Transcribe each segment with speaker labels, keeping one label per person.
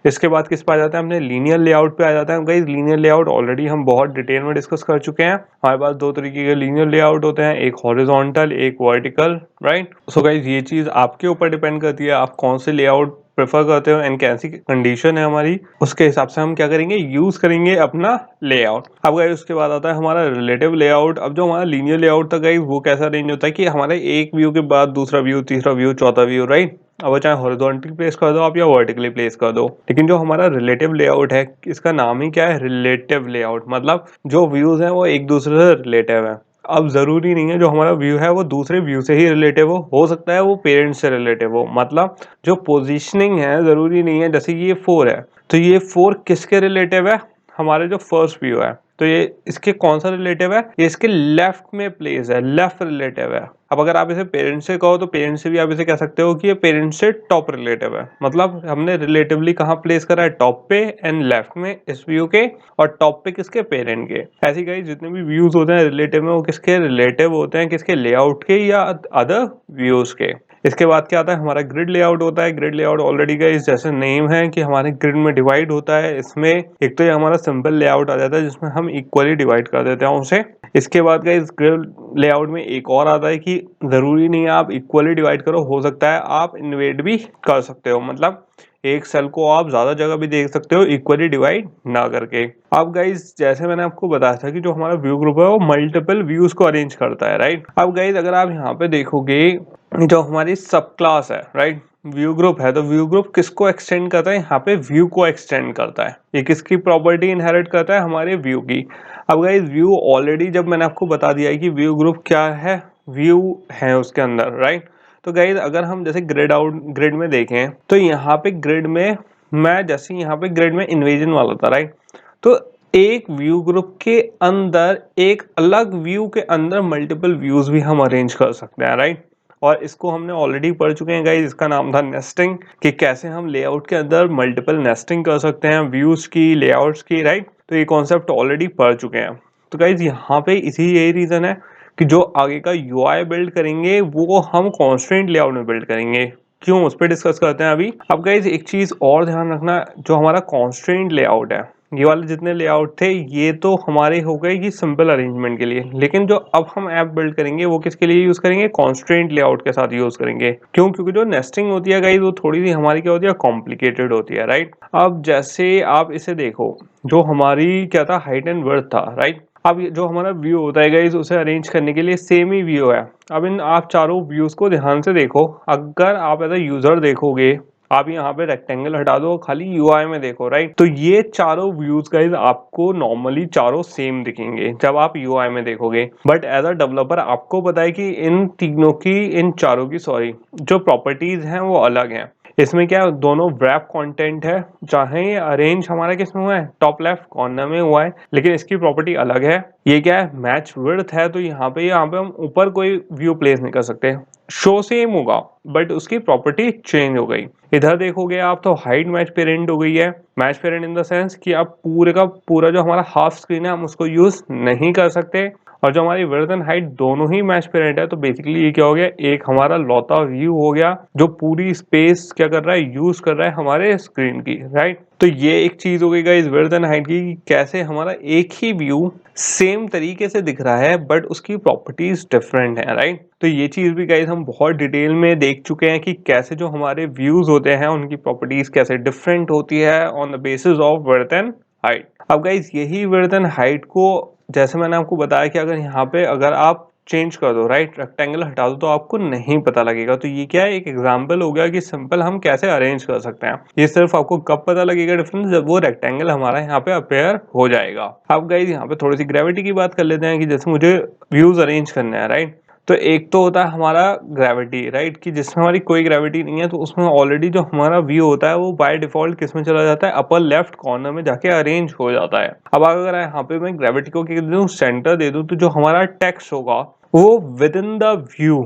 Speaker 1: इसके बाद किस पे आ जाता है, हमने लीनियर लेआउट पे आ जाता है। गाइस लीनियर लेआउट ऑलरेडी हम बहुत डिटेल में डिस्कस कर चुके हैं। हमारे पास दो तरीके के लीनियर लेआउट होते हैं, एक हॉरिजॉन्टल एक वर्टिकल, राइट। सो गाइस ये चीज आपके ऊपर डिपेंड करती है आप कौन से लेआउट प्रेफर करते हो एंड कैसी कंडीशन है हमारी, उसके हिसाब से हम क्या करेंगे, यूज करेंगे अपना लेआउट। अब गाइस उसके बाद आता है हमारा रिलेटिव लेआउट। अब जो हमारा लीनियर लेआउट था गाइस वो कैसा रेंज होता है कि हमारे एक व्यू के बाद दूसरा व्यू, तीसरा व्यू, चौथा व्यू, राइट। अब वो चाहे हॉरिजॉन्टली प्लेस कर दो आप या वर्टिकली प्लेस कर दो। लेकिन जो हमारा रिलेटिव लेआउट है, इसका नाम ही क्या है, रिलेटिव लेआउट, मतलब जो व्यूज हैं वो एक दूसरे से रिलेटिव है। अब जरूरी नहीं है जो हमारा व्यू है वो दूसरे व्यू से ही रिलेटिव हो सकता है वो पेरेंट्स से रिलेटिव हो। मतलब जो पोजीशनिंग है जरूरी नहीं है, जैसे ये 4 है तो ये 4 किसके रिलेटिव है, हमारे जो फर्स्ट व्यू है तो ये इसके कौन सा रिलेटिव है, ये इसके लेफ्ट में प्लेस है, लेफ्ट रिलेटिव है। अब अगर आप इसे पेरेंट से कहो तो पेरेंट से भी आप इसे कह सकते हो कि ये पेरेंट से टॉप रिलेटिव है। मतलब हमने रिलेटिवली कहाँ प्लेस करा है, टॉप पे एंड लेफ्ट में इस व्यू के, और टॉप पे किसके, पेरेंट के। ऐसे गाइस जितने भी व्यूज होते हैं रिलेटिव में वो किसके रिलेटिव होते हैं, किसके, लेआउट के या अदर व्यूज के। इसके बाद क्या आता है, हमारा ग्रिड लेआउट होता है। ग्रिड लेआउट ऑलरेडी गाइस जैसे नेम है कि हमारे ग्रिड में डिवाइड होता है। इसमें एक तो ये हमारा सिंपल लेआउट आ जाता है जिसमें हम इक्वली डिवाइड कर देते हैं उसे। इसके बाद गाइस ग्रिड लेआउट में एक और आता है कि जरूरी नहीं है आप इक्वली डिवाइड करो, हो सकता है आप इन्वेड भी कर सकते हो। मतलब एक सेल को आप ज्यादा जगह भी देख सकते हो इक्वली डिवाइड ना करके। अब गाइस जैसे मैंने आपको बताया था कि जो हमारा व्यू ग्रुप है वो मल्टीपल व्यूज को अरेंज करता है, राइट। अब गाइस अगर आप यहाँ पे देखोगे जो हमारी सब क्लास है, राइट, व्यू ग्रुप है, तो व्यू ग्रुप किसको एक्सटेंड करता है, यहाँ पे व्यू को एक्सटेंड करता है। ये किसकी प्रॉपर्टी इनहेरिट करता है, हमारे व्यू की। अब गाइस व्यू ऑलरेडी जब मैंने आपको बता दिया है कि व्यू ग्रुप क्या है, व्यू है उसके अंदर, राइट। तो गाइस अगर हम जैसे ग्रिड में देखें तो यहाँ पे ग्रिड में मैं जैसे यहाँ पे ग्रिड में इन्वेजन वाला था, राइट। तो एक व्यू ग्रुप के अंदर एक अलग व्यू के अंदर मल्टीपल व्यूज भी हम अरेंज कर सकते हैं, राइट। और इसको हमने ऑलरेडी पढ़ चुके हैं गाइस, इसका नाम था नेस्टिंग, कि कैसे हम लेआउट के अंदर मल्टीपल नेस्टिंग कर सकते हैं व्यूज की, लेआउट्स की, राइट। तो ये कॉन्सेप्ट ऑलरेडी पढ़ चुके हैं। तो गाइस यहाँ पे इसी यही रीजन है कि जो आगे का यूआई बिल्ड करेंगे वो हम कॉन्स्ट्रेंट लेआउट में बिल्ड करेंगे। क्यों, उस पर डिस्कस करते हैं अभी। अब गाइस एक चीज और ध्यान रखना, जो हमारा कॉन्स्ट्रेंट लेआउट है, ये वाले जितने लेआउट थे ये तो हमारे हो गए कि सिंपल अरेंजमेंट के लिए, लेकिन जो अब हम ऐप बिल्ड करेंगे वो किसके लिए यूज करेंगे, कॉन्स्ट्रेंट लेआउट के साथ यूज करेंगे। क्यों, क्योंकि जो नेस्टिंग होती है गाइस वो थोड़ी सी हमारी क्या होती है, कॉम्प्लिकेटेड होती है, राइट। अब जैसे आप इसे देखो, जो हमारी क्या था, हाइट एंड वर्थ था, राइट। अब जो हमारा व्यू होता है गाइस उसे अरेंज करने के लिए सेम ही व्यू है। अब इन आप चारों व्यूज को ध्यान से देखो। अगर आप एज अ यूजर देखोगे, आप यहाँ पे रेक्टेंगल हटा दो, खाली यूआई में देखो, राइट। तो ये चारों व्यूज गाइस आपको नॉर्मली चारों सेम दिखेंगे जब आप यूआई में देखोगे। बट एज अ डेवलपर आपको पता है कि इन तीनों की, इन चारों की सॉरी, जो प्रॉपर्टीज हैं वो अलग हैं। इसमें क्या है, दोनों wrap कंटेंट है, चाहे ये अरेंज हमारा किस में हुआ है, टॉप लेफ्ट कॉर्नर में हुआ है, लेकिन इसकी प्रॉपर्टी अलग है। ये क्या है, मैच विड्थ है, तो यहाँ पे हम ऊपर कोई व्यू प्लेस नहीं कर सकते। शो सेम होगा बट उसकी प्रॉपर्टी चेंज हो गई। इधर देखोगे आप तो हाइट मैच पेरेंट हो गई है। Match parent in the sense कि आप पूरे का पूरा जो हमारा हाफ स्क्रीन है हम उसको यूज नहीं कर सकते, और जो हमारी विड्थ एंड हाइट दोनों ही मैच पेरेंट है। तो बेसिकली ये क्या हो गया, एक हमारा लौता व्यू हो गया जो पूरी स्पेस क्या कर रहा है, यूज कर रहा है हमारे स्क्रीन की, राइट। तो ये एक चीज हो गई गाइस विड्थ एंड हाइट की, कैसे हमारा एक ही व्यू सेम तरीके से दिख रहा है बट उसकी प्रॉपर्टीज डिफरेंट है, राइट। तो ये चीज भी गाइस हम बहुत डिटेल में देख चुके हैं कि कैसे जो हमारे व्यूज होते हैं उनकी प्रॉपर्टीज कैसे डिफरेंट होती है on the basis of width and height. अब गाइस यही विड्थ एंड हाइट को, जैसे मैंने आपको बताया कि अगर यहाँ पे अगर आप चेंज कर दो, राइट, रेक्टेंगल हटा दो, तो आपको नहीं पता लगेगा। तो ये क्या है, एक एग्जांपल हो गया कि सिंपल हम कैसे अरेंज कर सकते हैं। ये सिर्फ आपको कब पता लगेगा डिफरेंस, जब वो रेक्टेंगल हमारा यहाँ पे अपेयर हो जाएगा। अब गाइस यहाँ पे थोड़ी सी ग्रेविटी की बात कर लेते हैं कि जैसे मुझे व्यूज अरेंज करने हैं, राइट। तो एक तो होता है हमारा ग्रेविटी, राइट, कि जिसमें हमारी कोई ग्रेविटी नहीं है तो उसमें ऑलरेडी जो हमारा व्यू होता है वो बाय डिफॉल्ट किस में चला जाता है, अपर लेफ्ट कॉर्नर में जाके अरेंज हो जाता है। अब अगर यहाँ पे मैं ग्रेविटी को क्या दे दूं, सेंटर दे दूं, तो जो हमारा टेक्स्ट होगा वो with in the view.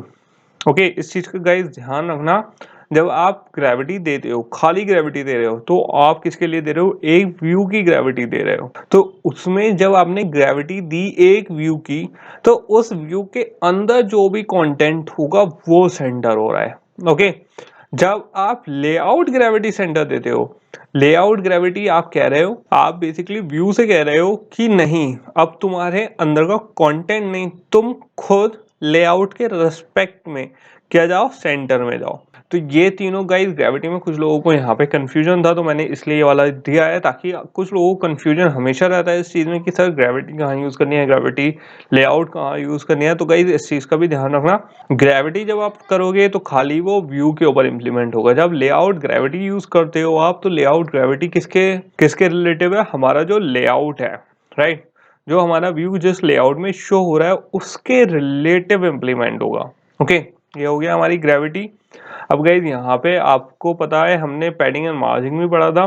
Speaker 1: Okay, इस चीज का गाइस ध्यान रखना। जब आप ग्रेविटी देते हो, खाली ग्रेविटी दे रहे हो, तो आप किसके लिए दे रहे हो, एक व्यू की ग्रेविटी दे रहे हो। तो उसमें जब आपने ग्रेविटी दी एक व्यू की, तो उस व्यू के अंदर जो भी कंटेंट होगा वो सेंटर हो रहा है। ओके, जब आप लेआउट ग्रेविटी सेंटर देते हो, लेआउट ग्रेविटी आप कह रहे हो, आप बेसिकली व्यू से कह रहे हो कि नहीं, अब तुम्हारे अंदर का कंटेंट नहीं, तुम खुद लेआउट के रिस्पेक्ट में क्या जाओ, सेंटर में जाओ। तो ये तीनों गाइस ग्रेविटी में कुछ लोगों को यहाँ पे कंफ्यूजन था, तो मैंने इसलिए ये वाला दिया है, ताकि कुछ लोगों को कंफ्यूजन हमेशा रहता है इस चीज में कि सर ग्रेविटी कहाँ यूज करनी है, ग्रेविटी लेआउट कहाँ यूज करनी है। तो गाइस इस चीज का भी ध्यान रखना, ग्रेविटी जब आप करोगे तो खाली वो व्यू के ऊपर इंप्लीमेंट होगा। जब लेआउट ग्रेविटी यूज करते हो आप, तो लेआउट ग्रेविटी किसके किसके रिलेटिव है, हमारा जो लेआउट है, राइट, जो हमारा व्यू जिस लेआउट में शो हो रहा है उसके रिलेटिव इंप्लीमेंट होगा। ओके, ये हो गया हमारी ग्रेविटी। अब गाइस यहाँ पे आपको पता है हमने पैडिंग एंड मार्जिन भी पढ़ा था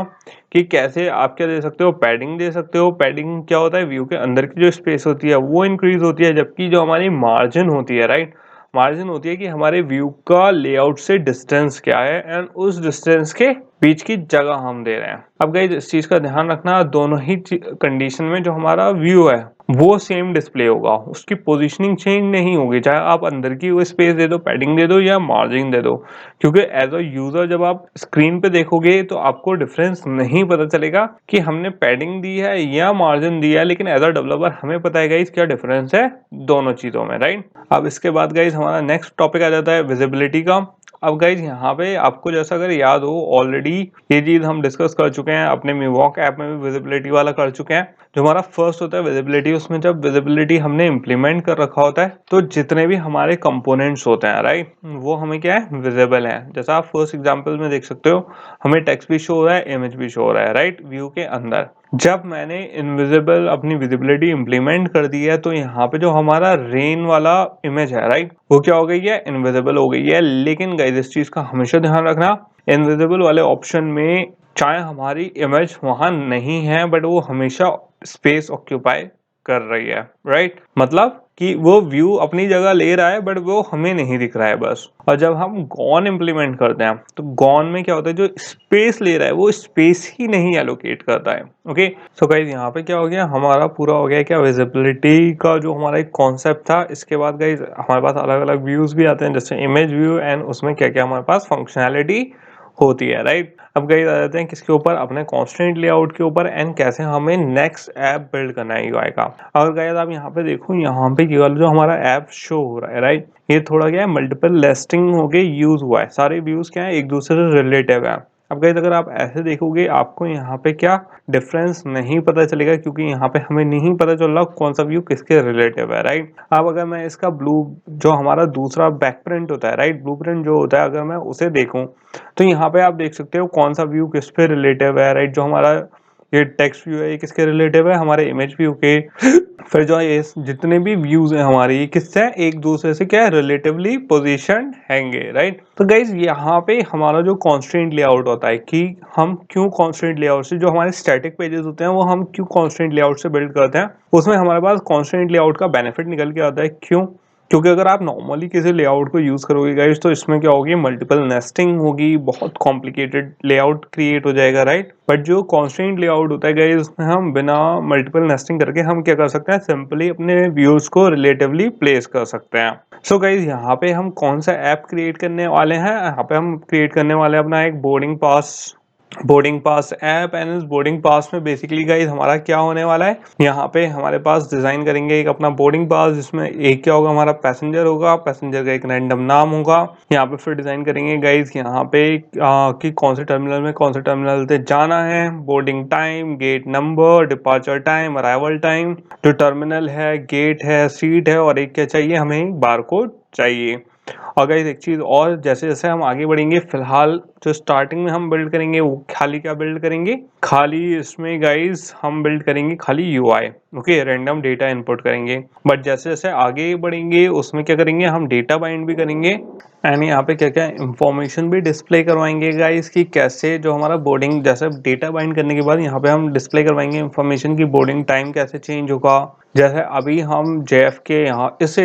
Speaker 1: कि कैसे आप क्या दे सकते हो, पैडिंग दे सकते हो। पैडिंग क्या होता है, व्यू के अंदर की जो स्पेस होती है वो इंक्रीज होती है, जबकि जो हमारी मार्जिन होती है, राइट, मार्जिन होती है कि हमारे व्यू का लेआउट से डिस्टेंस क्या है एंड उस डिस्टेंस के बीच की जगह हम दे रहे हैं। अब गाइस इस चीज का ध्यान रखना, दोनों ही कंडीशन में जो हमारा व्यू है वो सेम डिस्प्ले होगा, उसकी पोजीशनिंग चेंज नहीं होगी, चाहे आप अंदर की वो स्पेस दे दो, पैडिंग दे दो या मार्जिन दे दो। क्योंकि एज अ यूजर जब आप स्क्रीन पे देखोगे तो आपको डिफरेंस नहीं पता चलेगा कि हमने पैडिंग दी है या मार्जिन दिया है, लेकिन एज अ डेवलपर हमें पता है गाइस क्या डिफरेंस है दोनों चीजों में, राइट। अब इसके बाद गाइस हमारा नेक्स्ट टॉपिक आ जाता है विजिबिलिटी का। अब गाइज यहाँ पे आपको जैसा अगर याद हो, ऑलरेडी ये चीज हम डिस्कस कर चुके हैं अपने मिवॉक ऐप में भी, विजिबिलिटी वाला कर चुके हैं। जो हमारा फर्स्ट होता है विजिबिलिटी, उसमें जब विजिबिलिटी हमने इम्प्लीमेंट कर रखा होता है तो जितने भी हमारे कंपोनेंट्स होते हैं, राइट, वो हमें क्या है, विजिबल है। जैसा आप फर्स्ट एग्जांपल में देख सकते हो, हमें टेक्स्ट भी शो हो रहा है, इमेज भी शो हो रहा है, राइट, व्यू के अंदर। जब मैंने इनविजिबल अपनी विजिबिलिटी इंप्लीमेंट कर दी है तो यहाँ पे जो हमारा रेन वाला इमेज है, राइट, वो क्या हो गई है, इनविजिबल हो गई है। लेकिन गाइस इस चीज का हमेशा ध्यान रखना, इनविजिबल वाले ऑप्शन में चाहे हमारी इमेज वहां नहीं है बट वो हमेशा स्पेस ऑक्यूपाई कर रही है, राइट, मतलब कि वो व्यू अपनी जगह ले रहा है बट वो हमें नहीं दिख रहा है बस। और जब हम गॉन इंप्लीमेंट करते हैं तो गॉन में क्या होता है, जो स्पेस ले रहा है वो स्पेस ही नहीं एलोकेट करता है। ओके, सो गाइस यहाँ पे क्या हो गया, हमारा पूरा हो गया क्या, विजिबिलिटी का जो हमारा एक कॉन्सेप्ट था। इसके बाद गाइस हमारे पास अलग अलग व्यूज भी आते हैं, जैसे इमेज व्यू, एंड उसमें क्या क्या हमारे पास फंक्शनैलिटी होती है, राइट। अब गाइस आ जाते हैं किसके ऊपर, अपने कॉन्स्टेंट लेआउट के ऊपर, एंड कैसे हमें नेक्स्ट ऐप बिल्ड करना है यूआई का। अगर गाइस आप यहाँ पे देखो, यहाँ पे केवल जो हमारा ऐप शो हो रहा है, राइट, ये थोड़ा क्या है, मल्टीपल लिस्टिंग हो गए यूज हुआ है, सारे व्यूज क्या है, एक दूसरे से रिलेटिव है। अब गाइस अगर आप ऐसे देखोगे आपको यहाँ पे क्या डिफरेंस नहीं पता चलेगा, क्योंकि यहाँ पे हमें नहीं पता चल रहा कौन सा व्यू किसके रिलेटिव है, राइट। अब अगर मैं इसका ब्लू, जो हमारा दूसरा बैक प्रिंट होता है, राइट, ब्लू प्रिंट जो होता है, अगर मैं उसे देखूं तो यहाँ पे आप देख सकते हो कौन सा व्यू किस पे रिलेटिव है, राइट। जो हमारा ये टेक्स्ट व्यू है ये किसके रिलेटिव है, हमारे इमेज व्यू के। फिर जो ये जितने भी व्यूज हैं हमारे, ये किससे एक दूसरे से क्या रिलेटिवली पोजीशन हैंगे, राइट। तो गाइज यहाँ पे हमारा जो कॉन्स्टेंट लेआउट होता है, कि हम क्यों कॉन्स्टेंट लेआउट से, जो हमारे स्टैटिक पेजेस होते हैं वो हम क्यों कॉन्स्टेंट लेआउट से बिल्ड करते हैं, उसमें हमारे पास कॉन्स्टेंट लेआउट का बेनिफिट निकल के आता है। क्यों, क्योंकि अगर आप नॉर्मली किसी लेआउट को यूज करोगे गाइस तो इसमें क्या होगी, मल्टीपल नेस्टिंग होगी, बहुत कॉम्प्लिकेटेड लेआउट क्रिएट हो जाएगा, राइट। बट जो कॉन्स्टेंट लेआउट होता है गाइस, उसमें हम बिना मल्टीपल नेस्टिंग करके हम क्या कर सकते हैं, सिंपली अपने व्यूज को रिलेटिवली प्लेस कर सकते हैं। सो गाइस यहाँ पे हम कौन सा ऐप क्रिएट करने वाले हैं, यहाँ पे हम क्रिएट करने वाले हैं अपना एक बोर्डिंग पास ऐप। एंड इस बोर्डिंग पास में बेसिकली गाइस हमारा क्या होने वाला है, यहाँ पे हमारे पास डिजाइन करेंगे एक अपना बोर्डिंग पास, जिसमें एक क्या होगा, हमारा पैसेंजर होगा, पैसेंजर का एक रैंडम नाम होगा। यहाँ पे फिर डिजाइन करेंगे गाइस यहाँ पे कि कौन से टर्मिनल में कौन से टर्मिनल से जाना है, boarding time, gate number, departure time, arrival time, जो टर्मिनल है, गेट है, सीट है, और एक क्या चाहिए हमें, बारकोड चाहिए। और गाइस एक चीज और, जैसे जैसे हम आगे बढ़ेंगे, फिलहाल जो स्टार्टिंग में हम बिल्ड करेंगे वो खाली क्या बिल्ड करेंगे, खाली इसमें गाइस हम बिल्ड करेंगे खाली UI, okay, random data input करेंगे। बट जैसे जैसे आगे बढ़ेंगे उसमें क्या करेंगे, हम डेटा बाइंड भी करेंगे, एंड यहाँ पे क्या क्या इंफॉर्मेशन भी डिस्प्ले करवाएंगे गाइस, कि कैसे जो हमारा बोर्डिंग, जैसे डेटा बाइंड करने के बाद यहाँ पे हम डिस्प्ले करवाएंगे इंफॉर्मेशन की, बोर्डिंग टाइम कैसे चेंज होगा। जैसे अभी हम जेएफ के यहाँ इस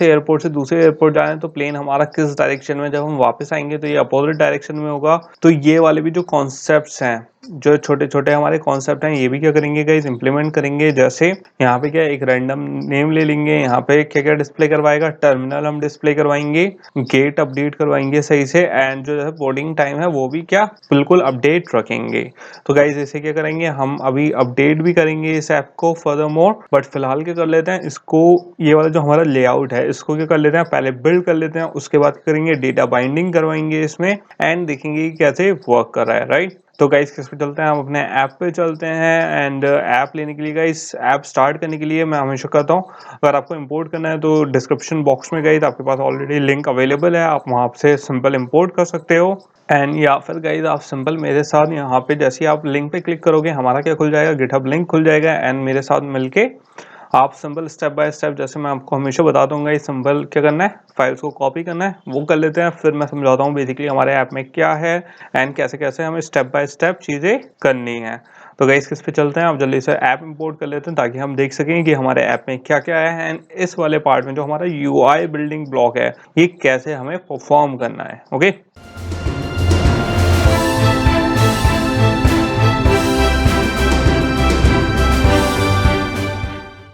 Speaker 1: एयरपोर्ट से दूसरे एयरपोर्ट जा रहे हैं तो प्लेन हमारा किस डायरेक्शन में, जब हम वापस आएंगे तो ये अपोजिट डायरेक्शन में होगा। तो ये वाले भी जो कॉन्सेप्ट्स हैं जो छोटे-छोटे हमारे कॉन्सेप्ट हैं ये भी क्या करेंगे गाइस इम्प्लीमेंट करेंगे। जैसे यहाँ पे क्या एक रैंडम नेम ले लेंगे, यहाँ पे क्या-क्या डिस्प्ले करवाएगा, टर्मिनल हम डिस्प्ले करवाएंगे, गेट अपडेट करवाएंगे सही से, एंड जो है बोर्डिंग टाइम है वो भी क्या बिल्कुल अपडेट रखेंगे। तो गाइस ऐसे क्या करेंगे हम अभी अपडेट भी करेंगे इस ऐप को फर्दरमोर, बट फिलहाल क्या कर लेते हैं इसको, ये वाला जो हमारा लेआउट है इसको क्या कर लेते हैं पहले बिल्ड कर लेते हैं, उसके बाद करेंगे डेटा बाइंडिंग करवाएंगे इसमें एंड देखेंगे कि कैसे वर्क कर रहा है, राइट। तो गाइस किस पे चलते हैं, हम अपने ऐप पे चलते हैं एंड ऐप लेने के लिए गाइस, ऐप स्टार्ट करने के लिए मैं हमेशा कहता हूँ अगर आपको इंपोर्ट करना है तो डिस्क्रिप्शन बॉक्स में गाइस आपके पास ऑलरेडी लिंक अवेलेबल है, आप वहाँ से सिंपल इंपोर्ट कर सकते हो। एंड या फिर गाइस आप सिंपल मेरे साथ यहाँ पे जैसे ही आप लिंक पे क्लिक करोगे हमारा क्या खुल जाएगा, गिटहब लिंक खुल जाएगा एंड मेरे साथ मिलके आप सिंपल स्टेप बाय स्टेप, जैसे मैं आपको हमेशा बता दूंगा, ये सिंपल क्या करना है फाइल्स को कॉपी करना है वो कर लेते हैं, फिर मैं समझाता हूँ बेसिकली हमारे ऐप में क्या है एंड कैसे कैसे हमें स्टेप बाय स्टेप चीज़ें करनी है। तो गाइस किस पे चलते हैं, आप जल्दी से ऐप इंपोर्ट कर लेते हैं ताकि हम देख सकें कि हमारे ऐप में क्या क्या है एंड इस वाले पार्ट में जो हमारा यूआई बिल्डिंग ब्लॉक है ये कैसे हमें परफॉर्म करना है। ओके।